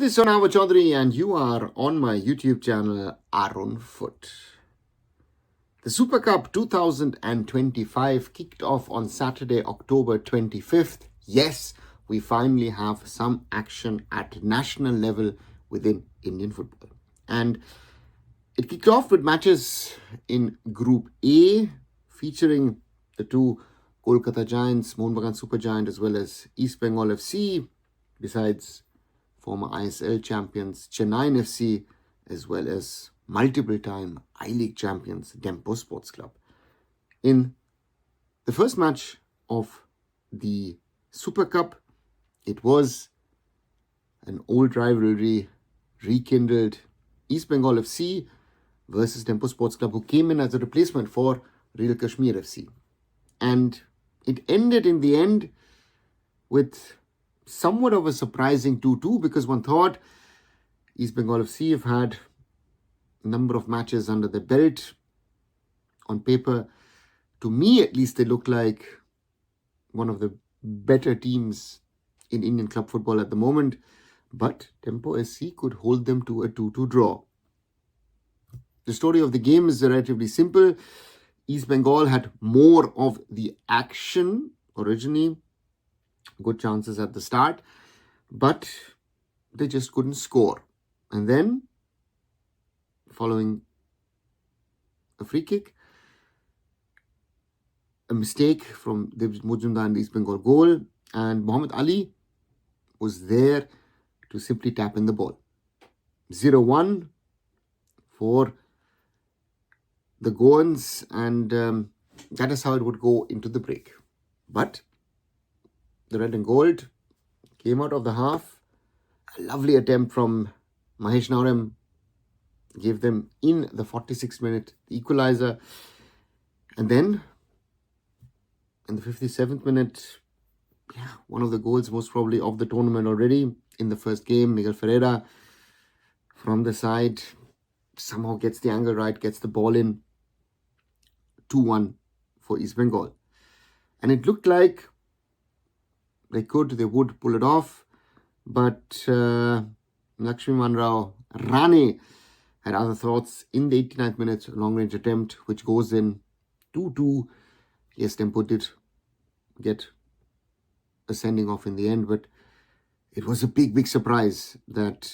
This is Arunava Chaudhuri and you are on my YouTube channel Arunfoot. The Super Cup 2025 kicked off on Saturday, October 25th. Yes, we finally have some action at national level within Indian football. And it kicked off with matches in Group A featuring the two Kolkata Giants, Mohun Bagan Super Giant, as well as East Bengal FC, besides former ISL champions Chennaiyin FC, as well as multiple-time I-League champions Dempo Sports Club. In the first match of the Super Cup, it was an old rivalry rekindled. East Bengal FC versus Dempo Sports Club, who came in as a replacement for Real Kashmir FC. And it ended in the end with somewhat of a surprising 2-2, because one thought East Bengal FC have had a number of matches under their belt. On paper, to me at least, they look like one of the better teams in Indian club football at the moment. But Dempo SC could hold them to a 2-2 draw. The story of the game is relatively simple. East Bengal had more of the action originally, good chances at the start, but they just couldn't score. And then, following a free kick, a mistake from Devjit Mujumdar in the East Bengal goal, and Mohammad Ali was there to simply tap in the ball. 0-1 for the Goans, and that is how it would go into the break. But the red and gold came out of the half. A lovely attempt from Mahesh Naurem gave them in the 46th minute the equalizer. And then in the 57th minute, one of the goals most probably of the tournament already in the first game, Miguel Ferreira from the side somehow gets the angle right, gets the ball in. 2-1 for East Bengal. And it looked like they would pull it off. But Lakshman Rao Rane had other thoughts in the 89th minute, long-range attempt, which goes in 2-2. Yes, Dempo did get a sending off in the end, but it was a big surprise that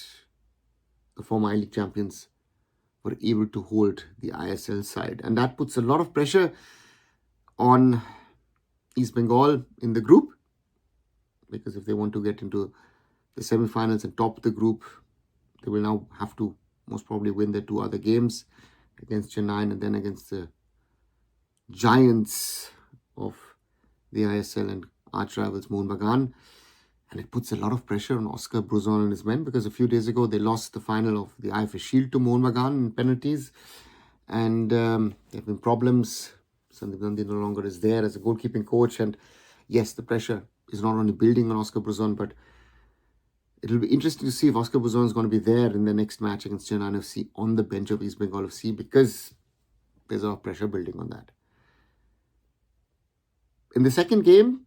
the former I-League champions were able to hold the ISL side. And that puts a lot of pressure on East Bengal in the group, because if they want to get into the semi-finals and top the group, they will now have to most probably win their two other games against Chennai and then against the giants of the ISL and arch rivals Mohun Bagan. And it puts a lot of pressure on Oscar Bruzon and his men, because a few days ago they lost the final of the IFA Shield to Mohun Bagan in penalties. And there have been problems. Sandeep Nandi no longer is there as a goalkeeping coach. And yes, the pressure is not only building on Oscar Bruzon, but it will be interesting to see if Oscar Bruzon is going to be there in the next match against Chennaiyin FC on the bench of East Bengal FC, because there's a lot of pressure building on that. In the second game,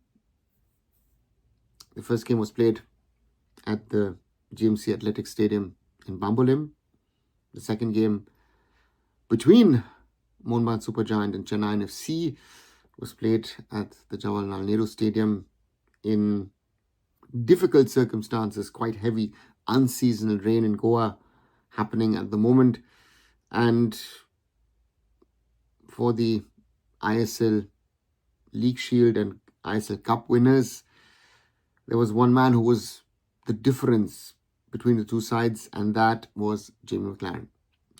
the first game was played at the GMC Athletics Stadium in Bambolim. The second game between Mohun Bagan Super Giant and Chennaiyin FC was played at the Jawaharlal Nehru Stadium in difficult circumstances, quite heavy unseasonal rain in Goa happening at the moment. And for the ISL League Shield and ISL Cup winners, there was one man who was the difference between the two sides, and that was Jamie McLaren.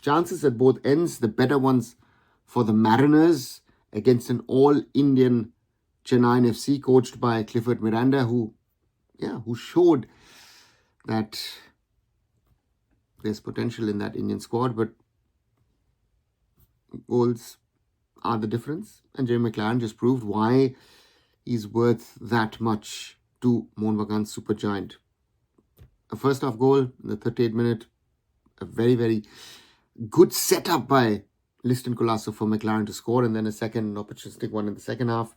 Chances at both ends, the better ones for the Mariners against an all-Indian Chennaiyin FC coached by Clifford Miranda, who showed that there's potential in that Indian squad, but goals are the difference. And Jamie McLaren just proved why he's worth that much to Mohun Bagan Super Giant. A first half goal in the 38th minute, a very good setup by Liston Colasso for McLaren to score, and then a second opportunistic one in the second half.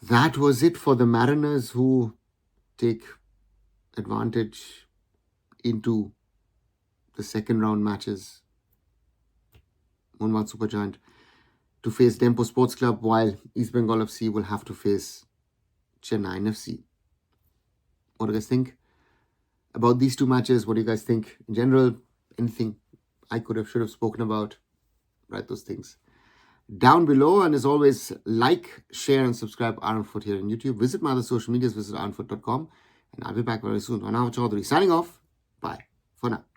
That was it for the Mariners, who take advantage into the second round matches. Mohun Bagan Supergiant to face Dempo Sports Club, while East Bengal FC will have to face Chennaiyin FC. What do you guys think about these two matches? What do you guys think in general? Anything I should have spoken about? Write those things down below. And as always, like, share and subscribe Arunfoot here on YouTube. Visit my other social medias, visit arunfoot.com. And I'll be back very soon. Arunava Chaudhuri signing off. Bye for now.